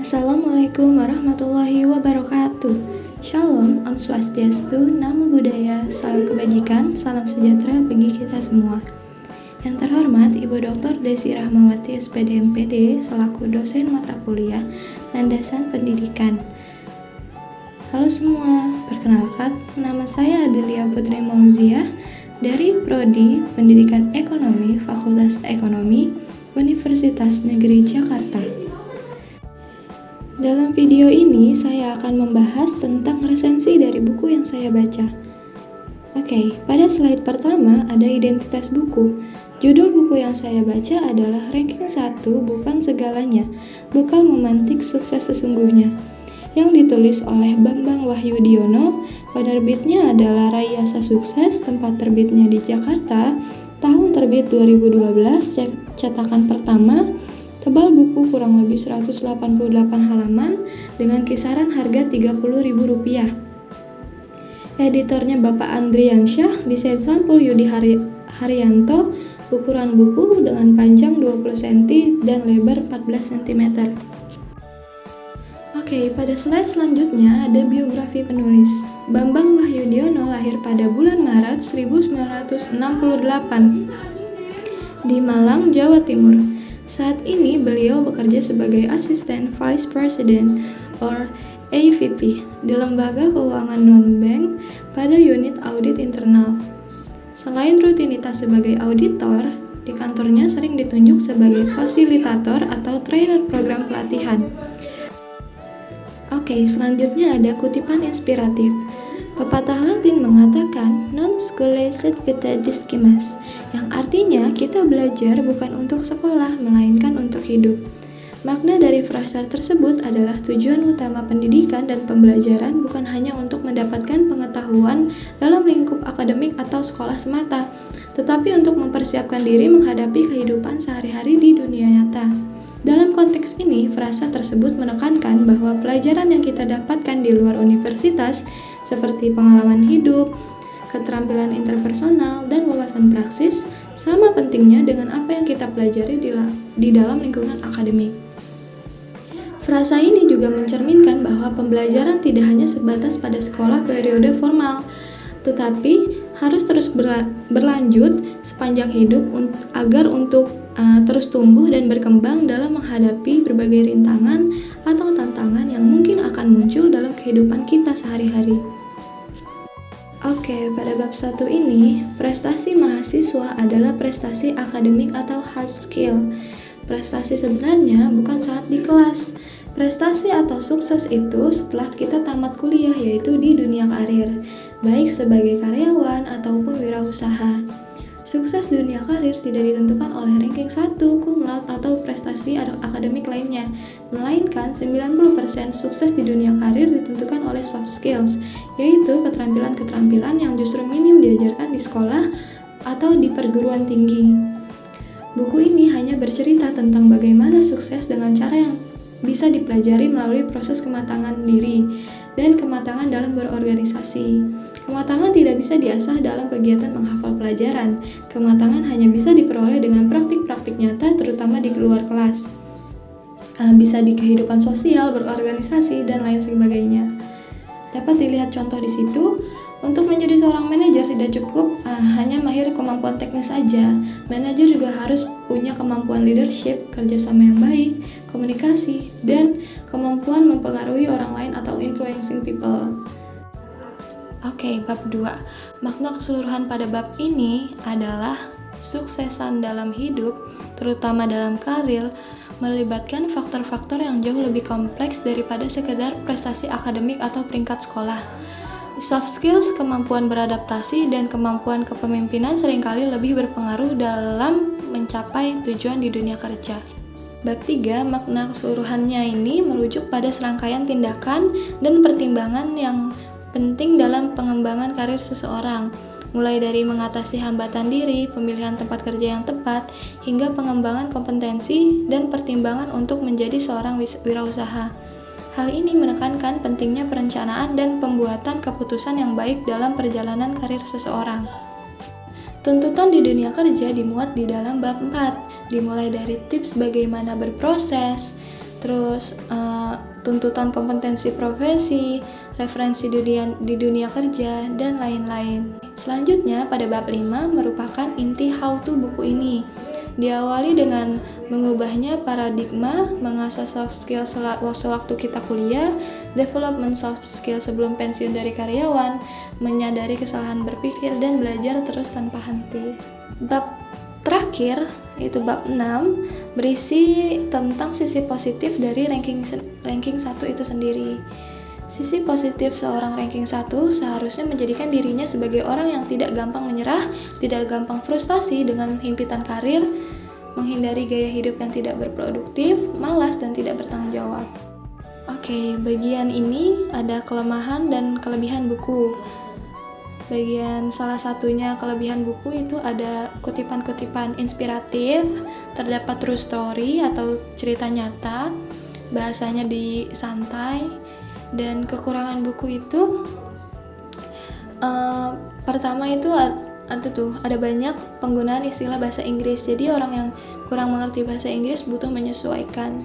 Assalamualaikum warahmatullahi wabarakatuh. Shalom, Om Swastiastu, Namo Buddhaya, salam kebajikan, salam sejahtera bagi kita semua. Yang terhormat Ibu Dr. Desi Rahmawati SPD MPD selaku dosen mata kuliah Landasan Pendidikan. Halo semua, perkenalkan nama saya Adelia Putri Mauziah dari Prodi Pendidikan Ekonomi Fakultas Ekonomi Universitas Negeri Jakarta. Dalam video ini saya akan membahas tentang resensi dari buku yang saya baca. Oke, pada slide pertama ada identitas buku. Judul buku yang saya baca adalah Ranking 1 Bukan Segalanya, Bekal Memantik Sukses Sesungguhnya, yang ditulis oleh Bambang Wahyudiono. Penerbitnya adalah Rayasa Sukses, tempat terbitnya di Jakarta, tahun terbit 2012, cetakan pertama. Tebal buku kurang lebih 188 halaman dengan kisaran harga Rp30.000. Editornya Bapak Andriansyah, desain sampul Yudi Haryanto, ukuran buku dengan panjang 20 cm dan lebar 14 cm. Oke, pada slide selanjutnya ada biografi penulis. Bambang Wahyudiono lahir pada bulan Maret 1968 di Malang, Jawa Timur. Saat ini beliau bekerja sebagai Asisten Vice President or AVP di Lembaga Keuangan Non-Bank pada unit audit internal. Selain rutinitas sebagai auditor, di kantornya sering ditunjuk sebagai fasilitator atau trainer program pelatihan. Oke, selanjutnya ada kutipan inspiratif. Pepatah Latin mengatakan non scholae sed vitae discimus, yang artinya kita belajar bukan untuk sekolah, melainkan untuk hidup. Makna dari frasa tersebut adalah tujuan utama pendidikan dan pembelajaran bukan hanya untuk mendapatkan pengetahuan dalam lingkup akademik atau sekolah semata, tetapi untuk mempersiapkan diri menghadapi kehidupan sehari-hari di dunia nyata. Dalam konteks ini, frasa tersebut menekankan bahwa pelajaran yang kita dapatkan di luar universitas, seperti pengalaman hidup, keterampilan interpersonal, dan wawasan praksis, sama pentingnya dengan apa yang kita pelajari di dalam lingkungan akademik. Frasa ini juga mencerminkan bahwa pembelajaran tidak hanya sebatas pada sekolah periode formal, tetapi harus terus berlanjut sepanjang hidup agar untuk terus tumbuh dan berkembang dalam menghadapi berbagai rintangan atau tantangan yang mungkin akan muncul dalam kehidupan kita sehari-hari. Oke, pada bab 1 ini, prestasi mahasiswa adalah prestasi akademik atau hard skill. Prestasi sebenarnya bukan saat di kelas. Prestasi atau sukses itu setelah kita tamat kuliah, yaitu di dunia karir, baik sebagai karyawan ataupun wirausaha. Sukses dunia karir tidak ditentukan oleh ranking 1, cum laude, atau prestasi akademik lainnya, melainkan 90% sukses di dunia karir ditentukan oleh soft skills, yaitu keterampilan-keterampilan yang justru minim diajarkan di sekolah atau di perguruan tinggi. Buku ini hanya bercerita tentang bagaimana sukses dengan cara yang bisa dipelajari melalui proses kematangan diri dan kematangan dalam berorganisasi. Kematangan tidak bisa diasah dalam kegiatan menghafal pelajaran. Kematangan hanya bisa diperoleh dengan praktik-praktik nyata, terutama di luar kelas. Bisa di kehidupan sosial, berorganisasi, dan lain sebagainya. Dapat dilihat contoh di situ. Untuk menjadi seorang manajer tidak cukup hanya mahir kemampuan teknis saja. Manajer juga harus punya kemampuan leadership, kerjasama yang baik, komunikasi, dan kemampuan mempengaruhi orang lain atau influencing people. Oke, bab 2. Makna keseluruhan pada bab ini adalah suksesan dalam hidup, terutama dalam karir, melibatkan faktor-faktor yang jauh lebih kompleks daripada sekedar prestasi akademik atau peringkat sekolah. Soft skills, kemampuan beradaptasi, dan kemampuan kepemimpinan seringkali lebih berpengaruh dalam mencapai tujuan di dunia kerja. Bab 3, makna keseluruhannya ini merujuk pada serangkaian tindakan dan pertimbangan yang penting dalam pengembangan karir seseorang, mulai dari mengatasi hambatan diri, pemilihan tempat kerja yang tepat, hingga pengembangan kompetensi dan pertimbangan untuk menjadi seorang wirausaha. Hal ini menekankan pentingnya perencanaan dan pembuatan keputusan yang baik dalam perjalanan karir seseorang. Tuntutan di dunia kerja dimuat di dalam bab 4, dimulai dari tips bagaimana berproses, terus tuntutan kompetensi profesi, referensi di dunia kerja, dan lain-lain. Selanjutnya, pada bab 5 merupakan inti how to buku ini. Diawali dengan mengubahnya paradigma, mengasah soft skill sewaktu kita kuliah, development soft skill sebelum pensiun dari karyawan, menyadari kesalahan berpikir, dan belajar terus tanpa henti. Bab terakhir, yaitu bab 6, berisi tentang sisi positif dari ranking 1 itu sendiri. Sisi positif seorang ranking 1 seharusnya menjadikan dirinya sebagai orang yang tidak gampang menyerah, tidak gampang frustasi dengan himpitan karir, menghindari gaya hidup yang tidak berproduktif, malas, dan tidak bertanggung jawab. Oke, bagian ini ada kelemahan dan kelebihan buku. Bagian salah satunya kelebihan buku itu ada kutipan-kutipan inspiratif, terdapat true story atau cerita nyata, bahasanya santai, dan kekurangan buku itu pertama itu ada banyak penggunaan istilah bahasa Inggris, jadi orang yang kurang mengerti bahasa Inggris butuh menyesuaikan.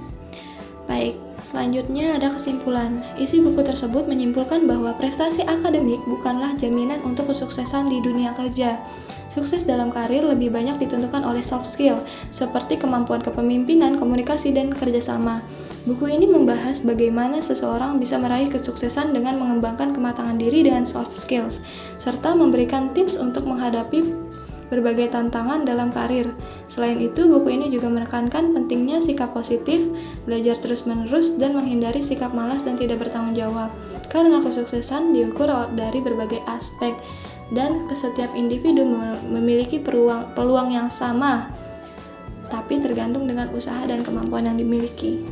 Baik, selanjutnya ada kesimpulan. Isi buku tersebut menyimpulkan bahwa prestasi akademik bukanlah jaminan untuk kesuksesan di dunia kerja. Sukses dalam karir lebih banyak ditentukan oleh soft skill, seperti kemampuan kepemimpinan, komunikasi, dan kerjasama. Buku ini membahas bagaimana seseorang bisa meraih kesuksesan dengan mengembangkan kematangan diri dengan soft skills, serta memberikan tips untuk menghadapi berbagai tantangan dalam karir. Selain itu, buku ini juga menekankan pentingnya sikap positif, belajar terus-menerus, dan menghindari sikap malas dan tidak bertanggung jawab. Karena kesuksesan diukur dari berbagai aspek, dan setiap individu memiliki peluang yang sama, tapi tergantung dengan usaha dan kemampuan yang dimiliki.